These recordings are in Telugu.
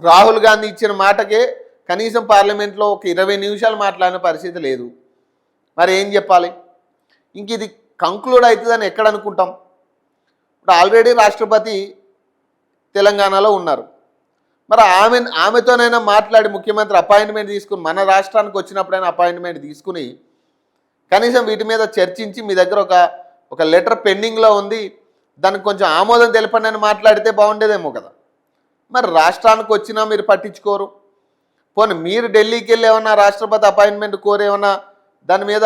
రాహుల్ గాంధీ ఇచ్చిన మాటకే కనీసం పార్లమెంట్లో ఒక 20 నిమిషాలు మాట్లాడిన పరిస్థితి లేదు. మరి ఏం చెప్పాలి? ఇంక ఇది కంక్లూడ్ అవుతుందని ఎక్కడ అనుకుంటాం? ఇప్పుడు ఆల్రెడీ రాష్ట్రపతి తెలంగాణలో ఉన్నారు. మరి ఆమెతోనైనా మాట్లాడి ముఖ్యమంత్రి అపాయింట్మెంట్ తీసుకుని మన రాష్ట్రానికి వచ్చినప్పుడైనా అపాయింట్మెంట్ తీసుకుని కనీసం వీటి మీద చర్చించి మీ దగ్గర ఒక లెటర్ పెండింగ్లో ఉంది, దానికి కొంచెం ఆమోదం తెలపండి అని మాట్లాడితే బాగుండేదేమో కదా. మరి రాష్ట్రానికి వచ్చినా మీరు పట్టించుకోరు. పోనీ మీరు ఢిల్లీకి వెళ్ళి ఏమన్నా రాష్ట్రపతి అపాయింట్మెంట్ కోరేమన్నా దాని మీద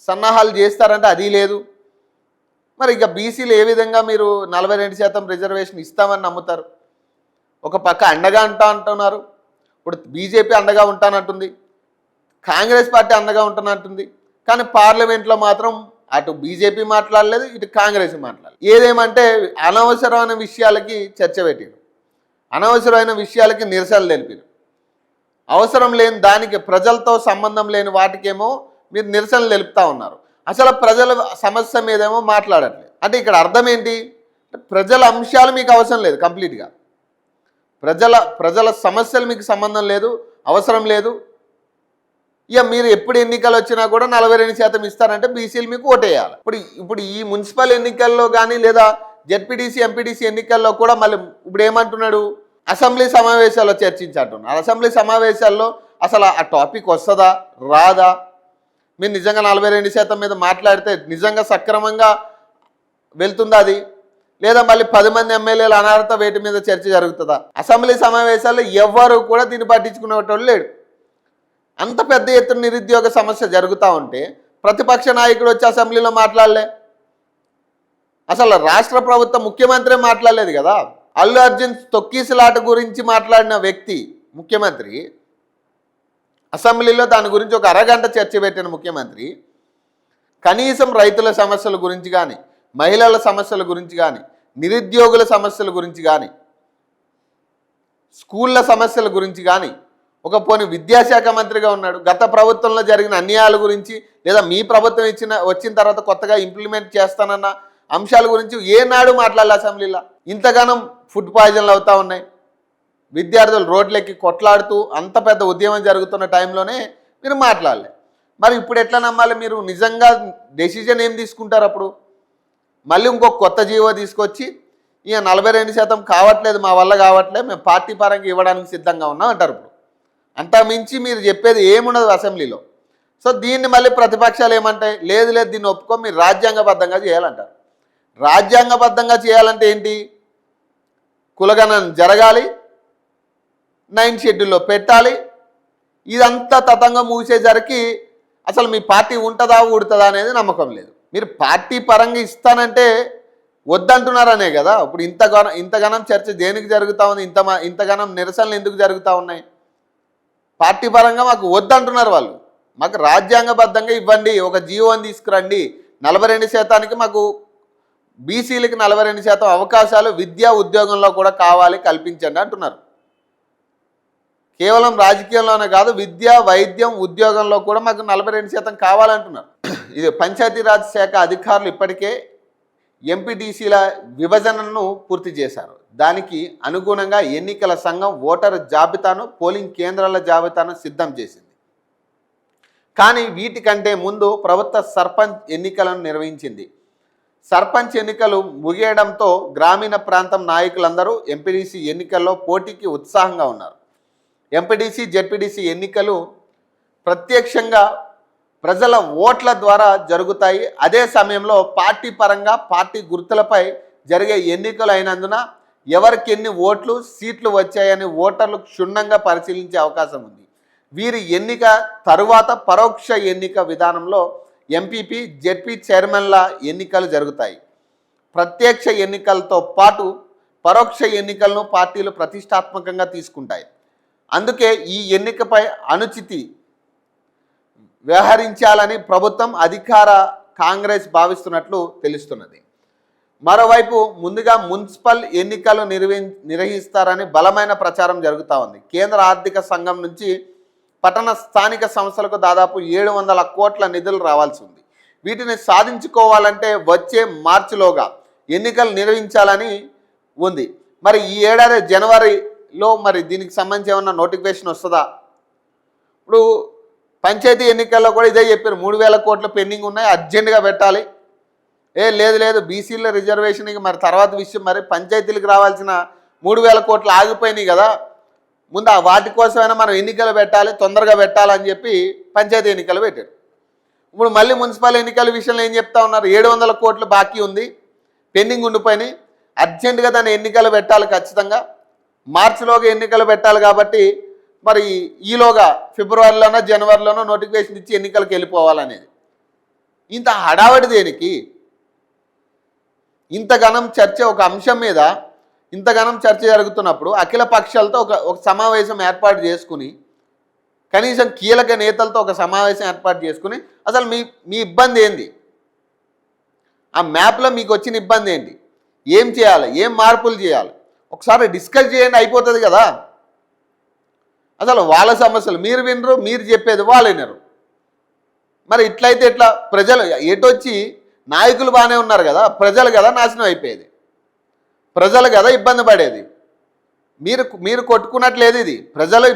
సన్నాహాలు చేస్తారంటే అది లేదు. మరి ఇక బీసీలు ఏ విధంగా మీరు 42% రిజర్వేషన్ ఇస్తామని నమ్ముతారు? ఒక పక్క అండగా అంటున్నారు, ఇప్పుడు బీజేపీ అండగా ఉంటానంటుంది, కాంగ్రెస్ పార్టీ అండగా ఉంటున్నట్టుంది. కానీ పార్లమెంట్లో మాత్రం అటు బీజేపీ మాట్లాడలేదు, ఇటు కాంగ్రెస్ మాట్లాడలేదు. ఏదేమంటే అనవసరమైన విషయాలకి చర్చ పెట్టారు, అనవసరమైన విషయాలకి నిరసనలు తెలిపారు. అవసరం లేని దానికి, ప్రజలతో సంబంధం లేని వాటికేమో మీరు నిరసనలు తెలుపుతూ ఉన్నారు. అసలు ప్రజల సమస్య మీదేమో మాట్లాడట్లేదు. అంటే ఇక్కడ అర్థం ఏంటి? ప్రజల అంశాలు మీకు అవసరం లేదు, కంప్లీట్గా ప్రజల సమస్యలు మీకు సంబంధం లేదు, అవసరం లేదు. ఇక మీరు ఎప్పుడు ఎన్నికలు వచ్చినా కూడా 42% ఇస్తారంటే బీసీలు మీకు ఓటేయాలి. ఇప్పుడు ఈ మున్సిపల్ ఎన్నికల్లో కానీ లేదా జెడ్పీటీసీ ఎంపీటీసీ ఎన్నికల్లో కూడా మళ్ళీ ఇప్పుడు ఏమంటున్నాడు? అసెంబ్లీ సమావేశాల్లో చర్చించాంటున్నారు. అసెంబ్లీ సమావేశాల్లో అసలు ఆ టాపిక్ వస్తుందా రాదా? మీరు నిజంగా 42% మీద మాట్లాడితే నిజంగా సక్రమంగా వెళ్తుందా అది? లేదా మళ్ళీ 10 మంది ఎమ్మెల్యేలు అనర్హత వేటి మీద చర్చ జరుగుతుందా? అసెంబ్లీ సమావేశాల్లో ఎవ్వరు కూడా దీన్ని పట్టించుకునేటోళ్ళు లేడు. అంత పెద్ద ఎత్తున నిరుద్యోగ సమస్య జరుగుతూ ఉంటే ప్రతిపక్ష నాయకుడు వచ్చి అసెంబ్లీలో మాట్లాడలే. అసలు రాష్ట్ర ప్రభుత్వ ముఖ్యమంత్రి మాట్లాడలేదు కదా. అల్లు అర్జున్ తొక్కీసులాట గురించి మాట్లాడిన వ్యక్తి ముఖ్యమంత్రి, అసెంబ్లీలో దాని గురించి ఒక అరగంట చర్చ పెట్టిన ముఖ్యమంత్రి కనీసం రైతుల సమస్యల గురించి కానీ, మహిళల సమస్యల గురించి కానీ, నిరుద్యోగుల సమస్యల గురించి కానీ, స్కూళ్ళ సమస్యల గురించి కానీ, ఒక పోనీ విద్యాశాఖ మంత్రిగా ఉన్నాడు, గత ప్రభుత్వంలో జరిగిన అన్యాయాల గురించి లేదా మీ ప్రభుత్వం వచ్చిన తర్వాత కొత్తగా ఇంప్లిమెంట్ చేస్తానన్న అంశాల గురించి ఏనాడు మాట్లాడాలి అసెంబ్లీలో? ఇంతగానం ఫుడ్ పాయిజన్లు అవుతూ ఉన్నాయి, విద్యార్థులు రోడ్లెక్కి కొట్లాడుతూ అంత పెద్ద ఉద్యమం జరుగుతున్న టైంలోనే మీరు మాట్లాడలే. మరి ఇప్పుడు ఎట్లా నమ్మాలి? మీరు నిజంగా డెసిజన్ ఏం తీసుకుంటారు? అప్పుడు మళ్ళీ ఇంకొక కొత్త జీవో తీసుకొచ్చి ఇక 42% కావట్లేదు, మా వల్ల కావట్లేదు, మేము పార్టీ పరంగా ఇవ్వడానికి సిద్ధంగా ఉన్నాం అంటారు. ఇప్పుడు అంతా మించి మీరు చెప్పేది ఏముండదు అసెంబ్లీలో. సో దీన్ని మళ్ళీ ప్రతిపక్షాలు ఏమంటాయి? లేదు లేదు దీన్ని ఒప్పుకో, మీరు రాజ్యాంగబద్ధంగా చేయాలంటారు. రాజ్యాంగబద్ధంగా చేయాలంటే ఏంటి? కులగణన జరగాలి, 9 షెడ్యూల్లో పెట్టాలి. ఇదంతా తతంగా మూసేసరికి అసలు మీ పార్టీ ఉంటుందా ఊడుతుందా అనేది నమ్మకం లేదు. మీరు పార్టీ పరంగా ఇస్తానంటే వద్దంటున్నారనే కదా. ఇప్పుడు ఇంతగానం చర్చ దేనికి జరుగుతూ ఉంది? ఇంతగానం నిరసనలు ఎందుకు జరుగుతూ ఉన్నాయి? పార్టీ పరంగా మాకు వద్దంటున్నారు వాళ్ళు. మాకు రాజ్యాంగబద్ధంగా ఇవ్వండి, ఒక జీవోని తీసుకురండి, 42%కి మాకు బీసీలకి 42% అవకాశాలు విద్యా ఉద్యోగంలో కూడా కావాలి, కల్పించండి అంటున్నారు. కేవలం రాజకీయంలోనే కాదు, విద్య వైద్యం ఉద్యోగంలో కూడా మాకు 42% కావాలంటున్నారు. ఇది పంచాయతీరాజ్ శాఖ అధికారులు ఇప్పటికే ఎంపీటీసీల విభజనను పూర్తి చేశారు. దానికి అనుగుణంగా ఎన్నికల సంఘం ఓటరు జాబితాను, పోలింగ్ కేంద్రాల జాబితాను సిద్ధం చేసింది. కానీ వీటికంటే ముందు ప్రభుత్వ సర్పంచ్ ఎన్నికలను నిర్వహించింది. సర్పంచ్ ఎన్నికలు ముగియడంతో గ్రామీణ ప్రాంతం నాయకులందరూ ఎంపీటీసీ ఎన్నికల్లో పోటీకి ఉత్సాహంగా ఉన్నారు. ఎంపీటీసీ జెడ్పీటీసీ ఎన్నికలు ప్రత్యక్షంగా ప్రజల ఓట్ల ద్వారా జరుగుతాయి. అదే సమయంలో పార్టీ పరంగా పార్టీ గుర్తులపై జరిగే ఎన్నికలు అయినందున ఎవరికి ఎన్ని ఓట్లు సీట్లు వచ్చాయని ఓటర్లు క్షుణ్ణంగా పరిశీలించే అవకాశం ఉంది. వీరి ఎన్నిక తరువాత పరోక్ష ఎన్నిక విధానంలో ఎంపీపీ జెడ్పీ చైర్మన్ల ఎన్నికలు జరుగుతాయి. ప్రత్యక్ష ఎన్నికలతో పాటు పరోక్ష ఎన్నికలను పార్టీలు ప్రతిష్టాత్మకంగా తీసుకుంటాయి. అందుకే ఈ ఎన్నికపై అనుచితి వ్యవహరించాలని ప్రభుత్వం అధికార కాంగ్రెస్ భావిస్తున్నట్లు తెలుస్తున్నది. మరోవైపు ముందుగా మున్సిపల్ ఎన్నికలు నిర్వహిస్తారని బలమైన ప్రచారం జరుగుతూ ఉంది. కేంద్ర ఆర్థిక సంఘం నుంచి పట్టణ స్థానిక సంస్థలకు దాదాపు 700 కోట్ల నిధులు రావాల్సి ఉంది. వీటిని సాధించుకోవాలంటే వచ్చే మార్చిలోగా ఎన్నికలు నిర్వహించాలని ఉంది. మరి ఈ ఏడాది జనవరిలో మరి దీనికి సంబంధించి ఏమన్నా నోటిఫికేషన్ వస్తుందా? ఇప్పుడు పంచాయతీ ఎన్నికల్లో కూడా ఇదే చెప్పారు, 3,000 కోట్ల పెండింగ్ ఉన్నాయి, అర్జెంటుగా పెట్టాలి. లేదు బీసీల రిజర్వేషన్కి మరి తర్వాత విషయం, మరి పంచాయతీలకు రావాల్సిన 3,000 కోట్లు ఆగిపోయినాయి కదా, ముందు వాటి కోసమైనా మనం ఎన్నికలు పెట్టాలి, తొందరగా పెట్టాలని చెప్పి పంచాయతీ ఎన్నికలు పెట్టారు. ఇప్పుడు మళ్ళీ మున్సిపల్ ఎన్నికల విషయంలో ఏం చెప్తా ఉన్నారు, 700 కోట్లు బాకీ ఉంది, పెండింగ్ ఉండిపోయినాయి, అర్జెంటుగా దాన్ని ఎన్నికలు పెట్టాలి, ఖచ్చితంగా మార్చిలోగా ఎన్నికలు పెట్టాలి. కాబట్టి మరి ఈలోగా ఫిబ్రవరిలోనో జనవరిలోనో నోటిఫికేషన్ ఇచ్చి ఎన్నికలకు వెళ్ళిపోవాలనేది. ఇంత హడావడి దేనికి? ఇంతగానం చర్చ, ఒక అంశం మీద ఇంతగానం చర్చ జరుగుతున్నప్పుడు అఖిల పక్షాలతో ఒక సమావేశం ఏర్పాటు చేసుకుని, కనీసం కీలక నేతలతో ఒక సమావేశం ఏర్పాటు చేసుకుని అసలు మీ ఇబ్బంది ఏంది, ఆ మ్యాప్లో మీకు వచ్చిన ఇబ్బంది ఏంటి, ఏం చేయాలి, ఏం మార్పులు చేయాలి, ఒకసారి డిస్కస్ చేయండి, అయిపోతుంది కదా. అసలు వాళ్ళ సమస్యలు మీరు వినరు, మీరు చెప్పేది వాళ్ళు వినరు. మరి ఇట్లయితే ఎట్లా? ప్రజలు ఎటొచ్చి నాయకులు బాగానే ఉన్నారు కదా, ప్రజలు కదా నాశనం అయిపోయేది, ప్రజలు కదా ఇబ్బంది పడేది. మీరు కొట్టుకున్నట్లేదు, ఇది ప్రజలు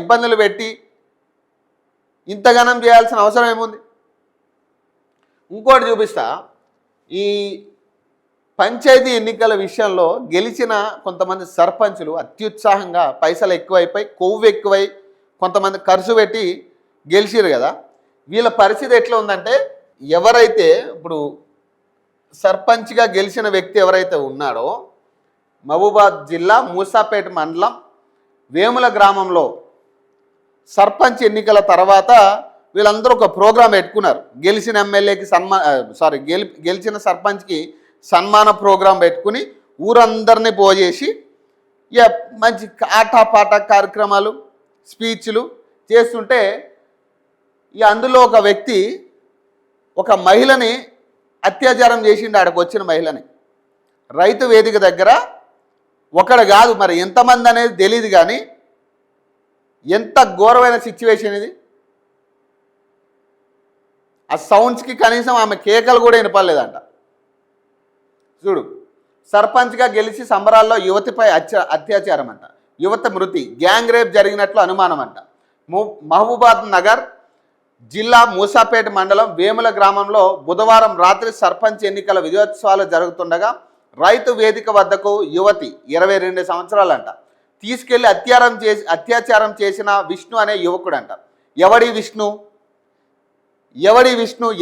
ఇబ్బందులు పెట్టి ఇంతగానం చేయాల్సిన అవసరం ఏముంది? ఇంకోటి చూపిస్తా. ఈ పంచాయతీ ఎన్నికల విషయంలో గెలిచిన కొంతమంది సర్పంచులు అత్యుత్సాహంగా పైసలు ఎక్కువైపోయి, కొవ్వు ఎక్కువై కొంతమంది ఖర్చు పెట్టి గెలిచిరు కదా, వీళ్ళ పరిస్థితి ఎట్లా ఉందంటే, ఎవరైతే ఇప్పుడు సర్పంచ్గా గెలిచిన వ్యక్తి ఎవరైతే ఉన్నాడో, మహబూబాద్ జిల్లా మూసాపేట మండలం వేముల గ్రామంలో సర్పంచ్ ఎన్నికల తర్వాత వీళ్ళందరూ ఒక ప్రోగ్రాం పెట్టుకున్నారు. గెలిచిన ఎమ్మెల్యేకి గెలిచిన సర్పంచ్కి సన్మాన ప్రోగ్రాం పెట్టుకుని ఊరందరినీ పోజేసి ఇక మంచి ఆటపాట కార్యక్రమాలు, స్పీచ్లు చేస్తుంటే, ఇక అందులో ఒక వ్యక్తి ఒక మహిళని అత్యాచారం చేసిండు. ఆడకు వచ్చిన మహిళని రైతు వేదిక దగ్గర ఒకడు కాదు, మరి ఎంతమంది అనేది తెలియదు, కానీ ఎంత ఘోరమైన సిచ్యువేషన్ ఇది. ఆ సౌండ్స్కి కనీసం ఆమె కేకలు కూడా వినపడలేదంట. చూడు, సర్పంచ్గా గెలిచి సంబరాల్లో యువతిపై అత్యాచారం అంట, యువత మృతి, గ్యాంగ్ రేప్ జరిగినట్లు అనుమానం అంట. మహబూబాద్ నగర్ జిల్లా మూసాపేట మండలం వేముల గ్రామంలో బుధవారం రాత్రి సర్పంచ్ ఎన్నికల విజయోత్సవాలు జరుగుతుండగా రైతు వేదిక వద్దకు యువతి 22 సంవత్సరాలంట తీసుకెళ్లి అత్యాచారం చేసిన విష్ణు అనే యువకుడంట. ఎవడి విష్ణు?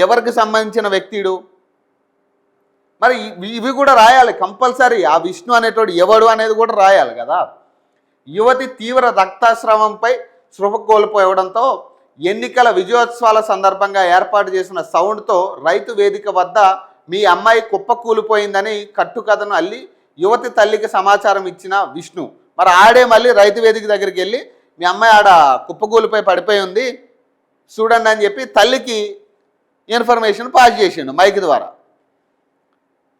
ఎవరికి సంబంధించిన వ్యక్తిడు? మరి ఇవి కూడా రాయాలి కంపల్సరీ. ఆ విష్ణు అనేటోడు ఎవడు అనేది కూడా రాయాలి కదా. యువతి తీవ్ర రక్తస్రావంపై స్పృహ కోల్పోవడంతో ఎన్నికల విజయోత్సవాల సందర్భంగా ఏర్పాటు చేసిన సౌండ్తో రైతు వేదిక వద్ద మీ అమ్మాయి కుప్పకూలిపోయిందని కట్టుకథను అల్లి యువతి తల్లికి సమాచారం ఇచ్చిన విష్ణు, మరి ఆడే మళ్ళీ రైతు వేదిక దగ్గరికి వెళ్ళి మీ అమ్మాయి ఆడ కుప్పకూలిపోయి పడిపోయి ఉంది చూడండి అని చెప్పి తల్లికి ఇన్ఫర్మేషన్ పాస్ చేసిండు మైక్ ద్వారా.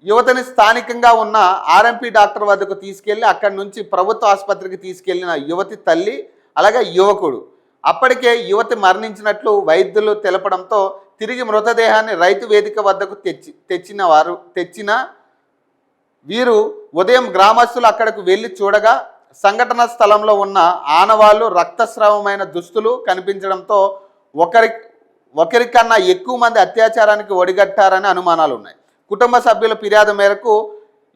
యువతిని స్థానికంగా ఉన్న ఆర్ఎంపీ డాక్టర్ వద్దకు తీసుకెళ్లి అక్కడి నుంచి ప్రభుత్వ ఆసుపత్రికి తీసుకెళ్లిన యువతి తల్లి అలాగే యువకుడు. అప్పటికే యువతి మరణించినట్లు వైద్యులు తెలపడంతో తిరిగి మృతదేహాన్ని రైతు వేదిక వద్దకు తెచ్చిన వీరు ఉదయం గ్రామస్తులు అక్కడకు వెళ్ళి చూడగా సంఘటన స్థలంలో ఉన్న ఆనవాళ్లు రక్తస్రావమైన దుస్తులు కనిపించడంతో ఒకరికన్నా ఎక్కువ మంది అత్యాచారానికి ఒడిగట్టారని అనుమానాలు ఉన్నాయి. కుటుంబ సభ్యుల ఫిర్యాదు మేరకు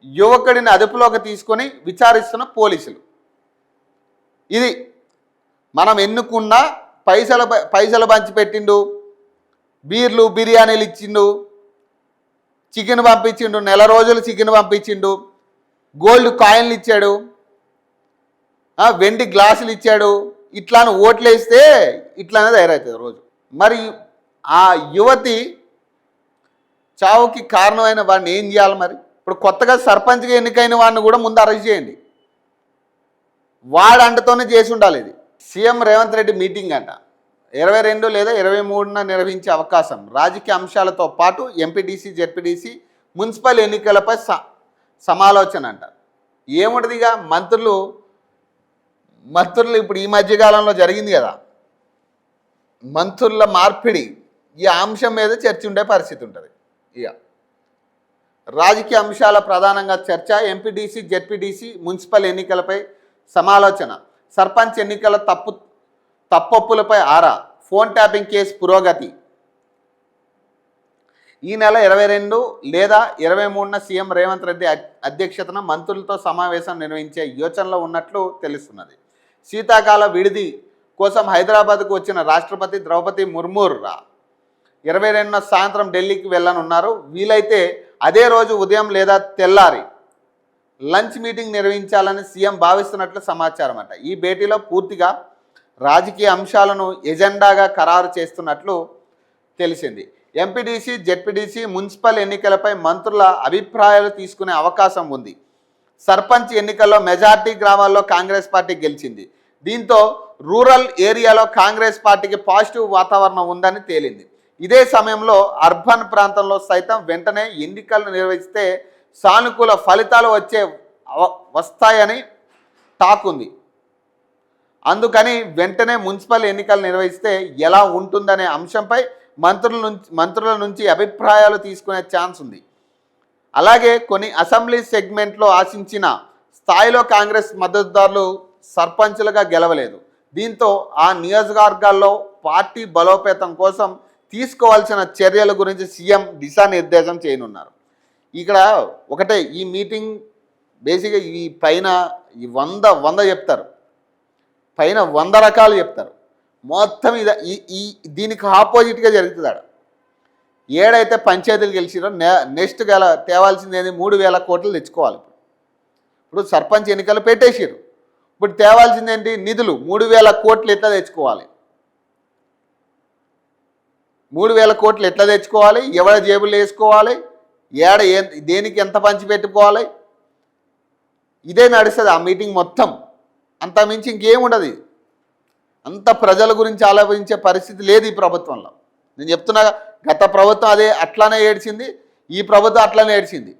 యువకుడిని అదుపులోకి తీసుకొని విచారిస్తున్న పోలీసులు. ఇది మనం ఎన్నుకున్న పైసలు పంచిపెట్టిండు, బీర్లు బిర్యానీలు ఇచ్చిండు, చికెన్ పంపించిండు, నెల రోజులు చికెన్ పంపించిండు, గోల్డ్ కాయిన్లు ఇచ్చాడు, వెండి గ్లాసులు ఇచ్చాడు, ఇట్లాను ఓట్లు వేస్తే ఇట్లానే తయారవుతుంది రోజు. మరి ఆ యువతి చావుకి కారణమైన వాడిని ఏం చేయాలి? మరి ఇప్పుడు కొత్తగా సర్పంచ్గా ఎన్నికైన వాడిని కూడా ముందు అరెస్ట్ చేయండి, వాడంటతోనే చేసి ఉండాలి. ఇది సీఎం రేవంత్ రెడ్డి మీటింగ్ అంట 22 లేదా 23న నిర్వహించే అవకాశం. రాజకీయ అంశాలతో పాటు ఎంపీటీసీ, జెడ్పీటీసీ, మున్సిపల్ ఎన్నికలపై సమాలోచన అంట. ఏముంటదిగా మంత్రులు ఇప్పుడు ఈ మధ్యకాలంలో జరిగింది కదా మంత్రుల మార్పిడి, ఈ అంశం మీద చర్చ ఉండే పరిస్థితి ఉంటుంది. ఇక రాజకీయ అంశాల ప్రధానంగా చర్చ. ఎంపీటీసీ జెడ్పీటీసీ మున్సిపల్ ఎన్నికలపై సమాలోచన. సర్పంచ్ ఎన్నికల తప్పొప్పులపై ఆరా. ఫోన్ ట్యాపింగ్ కేసు పురోగతి. ఈ నెల 22 లేదా 23న సీఎం రేవంత్ రెడ్డి అధ్యక్షతన మంత్రులతో సమావేశం నిర్వహించే యోచనలో ఉన్నట్లు తెలుస్తున్నది. శీతాకాల విడిది కోసం హైదరాబాద్కు వచ్చిన రాష్ట్రపతి ద్రౌపది ముర్ము 22న సాయంత్రం ఢిల్లీకి వెళ్ళనున్నారు. వీలైతే అదే రోజు ఉదయం లేదా తెల్లారి లంచ్ మీటింగ్ నిర్వహించాలని సీఎం భావిస్తున్నట్లు సమాచారం అట. ఈ భేటీలో పూర్తిగా రాజకీయ అంశాలను ఎజెండాగా ఖరారు చేస్తున్నట్లు తెలిసింది. ఎంపీటీసీ జెడ్పీటీసీ మున్సిపల్ ఎన్నికలపై మంత్రుల అభిప్రాయాలు తీసుకునే అవకాశం ఉంది. సర్పంచ్ ఎన్నికల్లో మెజార్టీ గ్రామాల్లో కాంగ్రెస్ పార్టీ గెలిచింది. దీంతో రూరల్ ఏరియాలో కాంగ్రెస్ పార్టీకి పాజిటివ్ వాతావరణం ఉందని తేలింది. ఇదే సమయంలో అర్బన్ ప్రాంతంలో సైతం వెంటనే ఎన్నికలు నిర్వహిస్తే సానుకూల ఫలితాలు వస్తాయని టాక్ ఉంది. అందుకని వెంటనే మున్సిపల్ ఎన్నికలు నిర్వహిస్తే ఎలా ఉంటుందనే అంశంపై మంత్రుల నుంచి అభిప్రాయాలు తీసుకునే ఛాన్స్ ఉంది. అలాగే కొన్ని అసెంబ్లీ సెగ్మెంట్లో ఆశించిన స్థాయిలో కాంగ్రెస్ మద్దతుదారులు సర్పంచులుగా గెలవలేదు. దీంతో ఆ నియోజకవర్గాల్లో పార్టీ బలోపేతం కోసం తీసుకోవాల్సిన చర్యల గురించి సీఎం దిశానిర్దేశం చేయనున్నారు. ఇక్కడ ఒకటే, ఈ మీటింగ్ బేసిక్గా ఈ పైన ఈ 100 చెప్తారు, పైన 100 రకాలు చెప్తారు. మొత్తం ఈ దీనికి ఆపోజిట్గా జరుగుతుంది. ఏడైతే పంచాయతీలు గెలిచిరో నెక్స్ట్ తేవాల్సింది ఏంది, 3000 కోట్లు తెచ్చుకోవాలి. ఇప్పుడు సర్పంచ్ ఎన్నికలు పెట్టేసారు. ఇప్పుడు తేవాల్సింది ఏంటి, నిధులు. 3000 కోట్లు ఎట్లా తెచ్చుకోవాలి, 3000 కోట్లు ఎట్లా తెచ్చుకోవాలి, ఎవరి జేబులు వేసుకోవాలి, దేనికి ఎంత పంచి పెట్టుకోవాలి, ఇదే నడుస్తుంది ఆ మీటింగ్ మొత్తం. అంత మించి ఇంకేముండదు. అంత ప్రజల గురించి ఆలోచించే పరిస్థితి లేదు ఈ ప్రభుత్వంలో. నేను చెప్తున్నా, గత ప్రభుత్వం అట్లానే ఏడ్చింది, ఈ ప్రభుత్వం అట్లానే ఏడ్చింది.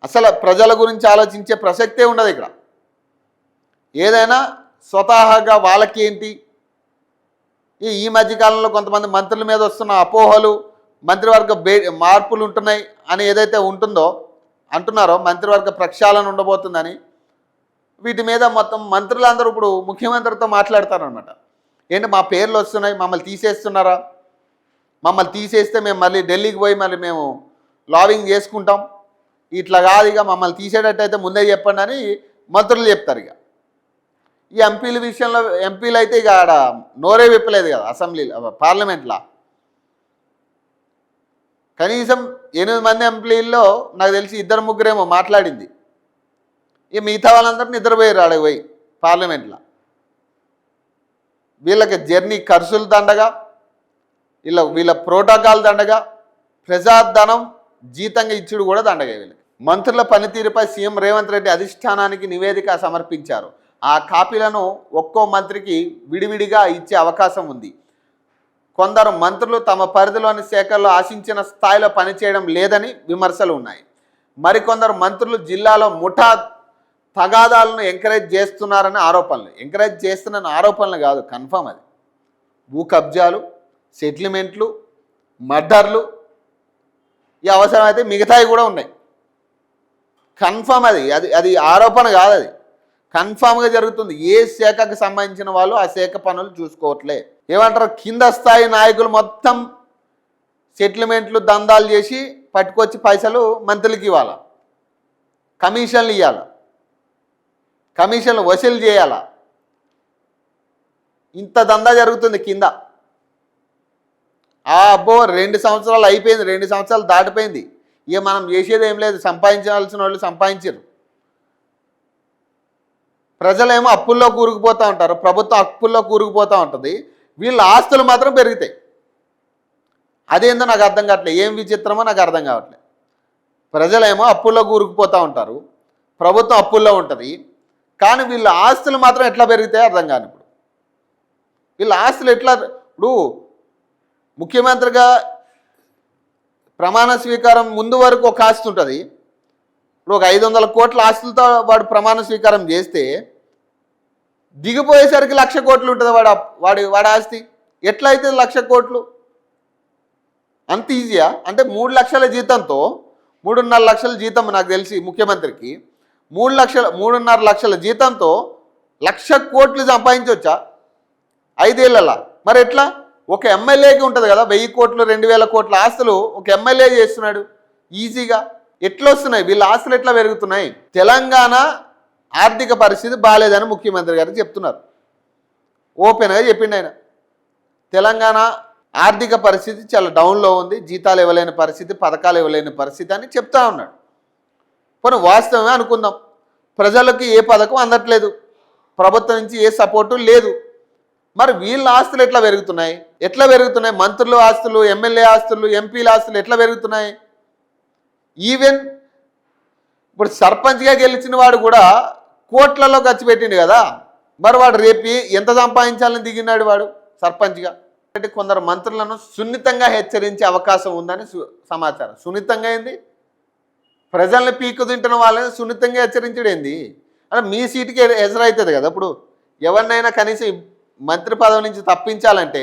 అసలు ప్రజల గురించి ఆలోచించే ప్రసక్తే ఉండదు ఇక్కడ. ఏదైనా స్వతహాగా వాళ్ళకి ఏంటి, ఈ మధ్యకాలంలో కొంతమంది మంత్రుల మీద వస్తున్న అపోహలు, మంత్రివర్గ మార్పులు ఉంటున్నాయి అని ఏదైతే అంటున్నారో, మంత్రివర్గ ప్రక్షాళన ఉండబోతుందని, వీటి మీద మొత్తం మంత్రులందరూ ఇప్పుడు ముఖ్యమంత్రితో మాట్లాడతారనమాట. ఏంటి మా పేర్లు వస్తున్నాయి, మమ్మల్ని తీసేస్తున్నారా, మమ్మల్ని తీసేస్తే మేము మళ్ళీ ఢిల్లీకి పోయి మళ్ళీ మేము లాబింగ్ చేసుకుంటాం, ఇట్లా కాదు, ఇక మమ్మల్ని తీసేటట్టయితే ముందే చెప్పండి అని మంత్రులు చెప్తారు. ఇక ఈ ఎంపీల విషయంలో ఎంపీలు అయితే ఇక ఆడ నోరే విప్పలేదు కదా అసెంబ్లీలో, పార్లమెంట్లో. కనీసం 8 మంది ఎంపీల్లో నాకు తెలిసి 2-3 మాట్లాడింది. ఇక మిగతా వాళ్ళందరూ నిద్రపోయారు ఆడకు పోయి పార్లమెంట్లో. వీళ్ళకి జర్నీ ఖర్చులు దండగా, వీళ్ళ ప్రోటోకాల్ దండగా, ప్రజాధనం జీతంగా ఇచ్చుడు కూడా దండగా. వీళ్ళకి మంత్రుల పనితీరుపై సీఎం రేవంత్ రెడ్డి అధిష్టానానికి నివేదిక సమర్పించారు. ఆ కాపీలను ఒక్కో మంత్రికి విడివిడిగా ఇచ్చే అవకాశం ఉంది. కొందరు మంత్రులు తమ పరిధిలోని శాఖల్లో ఆశించిన స్థాయిలో పనిచేయడం లేదని విమర్శలు ఉన్నాయి. మరికొందరు మంత్రులు జిల్లాలో ముఠా తగాదాలను ఎంకరేజ్ చేస్తున్నారని ఆరోపణలు. ఎంకరేజ్ చేస్తున్న ఆరోపణలు కాదు, కన్ఫర్మ్. అది భూ కబ్జాలు, సెటిల్మెంట్లు, మర్డర్లు, ఈ అవసరమైతే మిగతావి కూడా ఉన్నాయి. కన్ఫర్మ్ అది ఆరోపణ కాదు, అది కన్ఫామ్గా జరుగుతుంది. ఏ శాఖకు సంబంధించిన వాళ్ళు ఆ శాఖ పనులు చూసుకోవట్లే. ఏమంటారు, కింద స్థాయి నాయకులు మొత్తం సెటిల్మెంట్లు దందాలు చేసి పట్టుకొచ్చి పైసలు మంత్రులకి ఇవ్వాలా, కమిషన్లు ఇవ్వాలా, కమిషన్లు వసూలు చేయాలా. ఇంత దందా జరుగుతుంది కింద. అబ్బో 2 సంవత్సరాలు అయిపోయింది, 2 సంవత్సరాలు దాటిపోయింది. ఇక మనం చేసేది ఏం లేదు, సంపాదించాల్సిన వాళ్ళు సంపాదించారు. ప్రజలేమో అప్పుల్లో కూరుకుపోతూ ఉంటారు, ప్రభుత్వం అప్పుల్లో కూరుకుపోతూ ఉంటుంది, వీళ్ళ ఆస్తులు మాత్రం పెరుగుతాయి. అదేందో నాకు అర్థం కావట్లేదు, ఏం విచిత్రమో నాకు అర్థం కావట్లేదు. ప్రజలేమో అప్పుల్లో కూరుకుపోతూ ఉంటారు, ప్రభుత్వం అప్పుల్లో ఉంటుంది, కానీ వీళ్ళ ఆస్తులు మాత్రం ఎట్లా పెరుగుతాయో అర్థం కాని. ఇప్పుడు వీళ్ళ ఆస్తులు ఎట్లా, ఇప్పుడు ముఖ్యమంత్రిగా ప్రమాణ స్వీకారం ముందు వరకు ఒక ఆస్తి ఉంటుంది. ఇప్పుడు ఒక 500 కోట్ల ఆస్తులతో వాడు ప్రమాణ స్వీకారం చేస్తే దిగిపోయేసరికి 1,00,000 కోట్లు ఉంటుంది వాడి ఆస్తి. ఎట్లా అయితే 1,00,000 కోట్లు? అంత ఈజీయా? అంటే 3,00,000 జీతంతో 3.5 లక్షల జీతం నాకు తెలిసి ముఖ్యమంత్రికి 3.5 లక్షల జీతంతో 1,00,000 కోట్లు సంపాదించవచ్చా 5 ఏళ్ళలా? మరి ఎట్లా? ఒక ఎమ్మెల్యేకి ఉంటుంది కదా 1,000 కోట్లు 2,000 కోట్ల ఆస్తులు ఒక ఎమ్మెల్యే చేస్తున్నాడు ఈజీగా. ఎట్లా వస్తున్నాయి వీళ్ళ ఆస్తులు, ఎట్లా పెరుగుతున్నాయి? తెలంగాణ ఆర్థిక పరిస్థితి బాగాలేదని ముఖ్యమంత్రి గారు చెప్తున్నారు. ఓపెన్గా చెప్పిండు ఆయన. తెలంగాణ ఆర్థిక పరిస్థితి చాలా డౌన్లో ఉంది, జీతాలు ఇవ్వలేని పరిస్థితి, పథకాలు ఇవ్వలేని పరిస్థితి అని చెప్తా ఉన్నాడు. పోనీ వాస్తవమే అనుకుందాం, ప్రజలకు ఏ పథకం అందట్లేదు, ప్రభుత్వం నుంచి ఏ సపోర్టు లేదు. మరి వీళ్ళ ఆస్తులు ఎట్లా పెరుగుతున్నాయి? మంత్రుల ఆస్తులు, ఎమ్మెల్యే ఆస్తులు, ఎంపీల ఆస్తులు ఎట్లా పెరుగుతున్నాయి? ఈవెన్ ఇప్పుడు సర్పంచ్గా గెలిచిన వాడు కూడా కోట్లలో ఖర్చు పెట్టిండు కదా. మరి వాడు రేపు ఎంత సంపాదించాలని దిగినాడు వాడు సర్పంచ్గా? అంటే కొందరు మంత్రులను సున్నితంగా హెచ్చరించే అవకాశం ఉందని సమాచారం. సున్నితంగా ఏంది? ప్రజల్ని పీకు తింటున్న వాళ్ళని సున్నితంగా హెచ్చరించడేంది? అంటే మీ సీటుకి ఎదురవుతుంది కదా. ఇప్పుడు ఎవరినైనా కనీసం మంత్రి పదవి నుంచి తప్పించాలంటే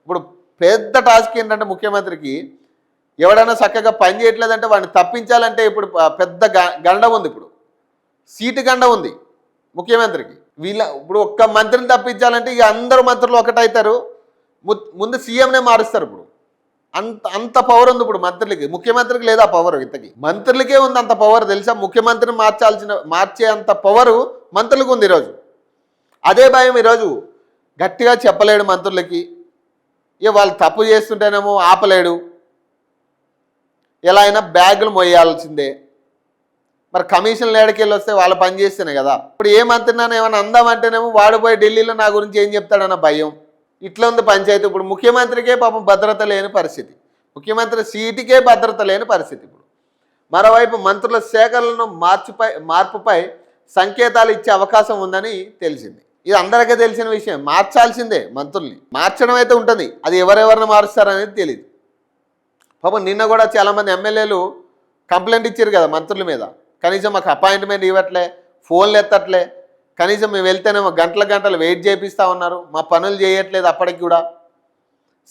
ఇప్పుడు పెద్ద టాస్క్ ఏంటంటే ముఖ్యమంత్రికి ఎవడైనా చక్కగా పని చేయట్లేదంటే వాడిని తప్పించాలంటే ఇప్పుడు పెద్ద గండ ఉంది. ఇప్పుడు సీటు గండ ఉంది ముఖ్యమంత్రికి. ఇప్పుడు ఒక్క మంత్రిని తప్పించాలంటే ఇక అందరూ మంత్రులు ఒకటవుతారు, ముందు సీఎంనే మారుస్తారు. ఇప్పుడు అంత పవర్ ఉంది ఇప్పుడు మంత్రులకి. ముఖ్యమంత్రికి లేదా పవర్? ఇంతకి మంత్రులకే ఉంది అంత పవర్ తెలుసా? ముఖ్యమంత్రిని మార్చే అంత పవరు మంత్రులకు ఉంది ఈరోజు. అదే భయం ఈరోజు గట్టిగా చెప్పలేడు మంత్రులకి. ఇక వాళ్ళు తప్పు చేస్తుంటేనేమో ఆపలేడు, ఎలా అయినా బ్యాగులు మోయాల్సిందే. మరి కమిషన్లు ఏడకెళ్ళి వస్తే వాళ్ళు పని చేస్తేనే కదా. ఇప్పుడు ఏ మంత్రినైనా ఏమైనా అందామంటేనేమో వాడు పోయి ఢిల్లీలో నా గురించి ఏం చెప్తాడన్న భయం. ఇట్లా ఉంది పంచాయతీ. ఇప్పుడు ముఖ్యమంత్రికే పాపం భద్రత లేని పరిస్థితి, ముఖ్యమంత్రి సీటుకే భద్రత లేని పరిస్థితి. ఇప్పుడు మరోవైపు మంత్రుల సేకరణను మార్పుపై సంకేతాలు ఇచ్చే అవకాశం ఉందని తెలిసింది. ఇది అందరికీ తెలిసిన విషయం. మార్చాల్సిందే, మంత్రుల్ని మార్చడం అయితే ఉంటుంది, అది ఎవరెవరిని మారుస్తారనేది తెలియదు. పాపం నిన్న కూడా చాలామంది ఎమ్మెల్యేలు కంప్లైంట్ ఇచ్చారు కదా మంత్రుల మీద. కనీసం మాకు అపాయింట్మెంట్ ఇవ్వట్లే, ఫోన్లు ఎత్తట్లే, కనీసం మేము వెళ్తేనేమో గంటలు వెయిట్ చేపిస్తూ ఉన్నారు, మా పనులు చేయట్లేదు, అప్పటికి కూడా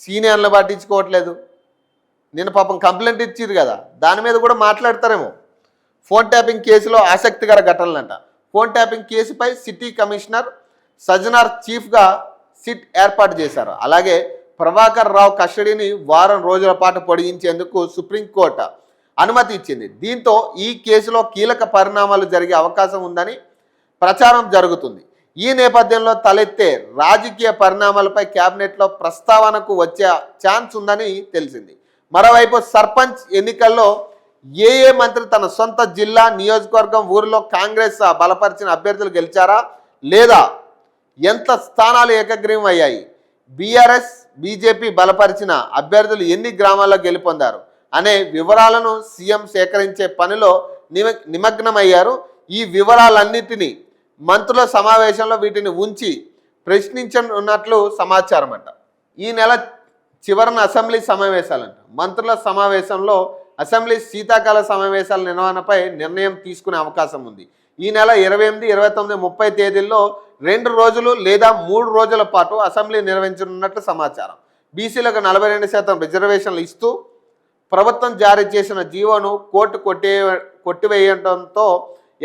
సీనియర్లు పట్టించుకోవట్లేదు. నిన్న పాపం కంప్లైంట్ ఇచ్చారు కదా, దాని మీద కూడా మాట్లాడతారేమో. ఫోన్ ట్యాపింగ్ కేసులో ఆసక్తికర ఘటనలంట. ఫోన్ ట్యాపింగ్ కేసుపై సిటీ కమిషనర్ సజ్జనార్ చీఫ్గా సిట్ ఏర్పాటు చేశారు. అలాగే ప్రభాకర్ రావు కస్టడీని వారం రోజుల పాటు పొడిగించేందుకు సుప్రీంకోర్టు అనుమతి ఇచ్చింది. దీంతో ఈ కేసులో కీలక పరిణామాలు జరిగే అవకాశం ఉందని ప్రచారం జరుగుతుంది. ఈ నేపథ్యంలో తలెత్తే రాజకీయ పరిణామాలపై కేబినెట్లో ప్రస్తావనకు వచ్చే ఛాన్స్ ఉందని తెలిసింది. మరోవైపు సర్పంచ్ ఎన్నికల్లో ఏ మంత్రి తన సొంత జిల్లా, నియోజకవర్గం, ఊరిలో కాంగ్రెస్ బలపరిచిన అభ్యర్థులు గెలిచారా లేదా, ఎంత స్థానాలు ఏకగ్రీవం అయ్యాయి, బీఆర్ఎస్ బీజేపీ బలపరిచిన అభ్యర్థులు ఎన్ని గ్రామాల్లో గెలుపొందారు అనే వివరాలను సీఎం సేకరించే పనిలో నిమగ్నమయ్యారు. ఈ వివరాలన్నిటినీ మంత్రుల సమావేశంలో వీటిని ఉంచి ప్రశ్నించనున్నట్లు సమాచారం అంట. ఈ నెల చివరన అసెంబ్లీ సమావేశాలంట. మంత్రుల సమావేశంలో అసెంబ్లీ శీతాకాల సమావేశాల నిర్వహణపై నిర్ణయం తీసుకునే అవకాశం ఉంది. ఈ నెల 28, 29, 30 తేదీల్లో 2 రోజులు లేదా 3 రోజుల పాటు అసెంబ్లీ నిర్వహించనున్నట్లు సమాచారం. బీసీలకు 42% రిజర్వేషన్లు ఇస్తూ ప్రభుత్వం జారీ చేసిన జీవోను కోర్టు కొట్టివేయడంతో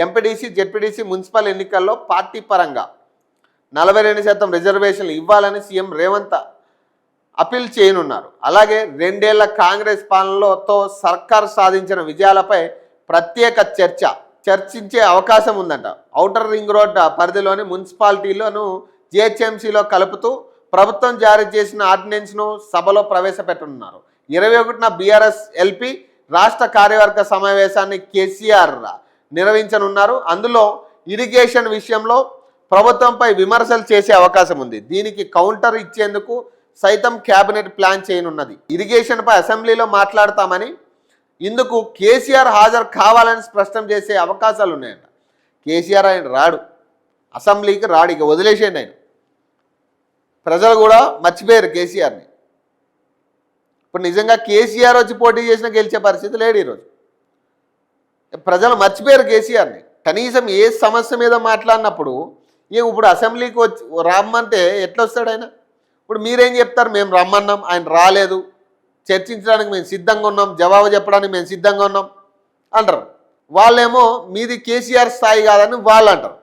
ఎంపీడీసీ, జెడ్పీడీసీ, మున్సిపల్ ఎన్నికల్లో పార్టీ పరంగా 42% రిజర్వేషన్లు ఇవ్వాలని సీఎం రేవంత్ అప్పీల్ చేయనున్నారు. అలాగే 2 ఏళ్ల కాంగ్రెస్ పాలనతో సర్కార్ సాధించిన విజయాలపై ప్రత్యేక చర్చించే అవకాశం ఉందంట. ఔటర్ రింగ్ రోడ్ పరిధిలోని మున్సిపాలిటీలను జిహెచ్ఎంసీలో కలుపుతూ ప్రభుత్వం జారీ చేసిన ఆర్డినెన్స్ను సభలో ప్రవేశపెట్టనున్నారు. 21న బీఆర్ఎస్ ఎల్పీ రాష్ట్ర కార్యవర్గ సమావేశాన్ని కేసీఆర్ నిర్వహించనున్నారు. అందులో ఇరిగేషన్ విషయంలో ప్రభుత్వంపై విమర్శలు చేసే అవకాశం ఉంది. దీనికి కౌంటర్ ఇచ్చేందుకు సైతం కేబినెట్ ప్లాన్ చేయనున్నది. ఇరిగేషన్పై అసెంబ్లీలో మాట్లాడతామని, ఇందుకు కేసీఆర్ హాజరు కావాలని స్పష్టం చేసే అవకాశాలు ఉన్నాయంట. కేసీఆర్ ఆయన రాడు, అసెంబ్లీకి రాడు, ఇక వదిలేసేయండి ఆయన. ప్రజలు కూడా మర్చిపోయారు కేసీఆర్ని. ఇప్పుడు నిజంగా కేసీఆర్ వచ్చి పోటీ చేసినా గెలిచే పరిస్థితి లేడు ఈరోజు. ప్రజలు మర్చిపోయారు కేసీఆర్ని. కనీసం ఏ సమస్య మీద మాట్లాడినప్పుడు ఇప్పుడు అసెంబ్లీకి రమ్మంటే ఎట్లా వస్తాడు ఆయన? ఇప్పుడు మీరేం చెప్తారు? మేము రమ్మన్నాం, ఆయన రాలేదు, చర్చించడానికి మేము సిద్ధంగా ఉన్నాం, జవాబు చెప్పడానికి మేము సిద్ధంగా ఉన్నాం అంటారు. వాళ్ళేమో మీది కేసీఆర్ స్థాయి కాదని వాళ్ళు అంటారు.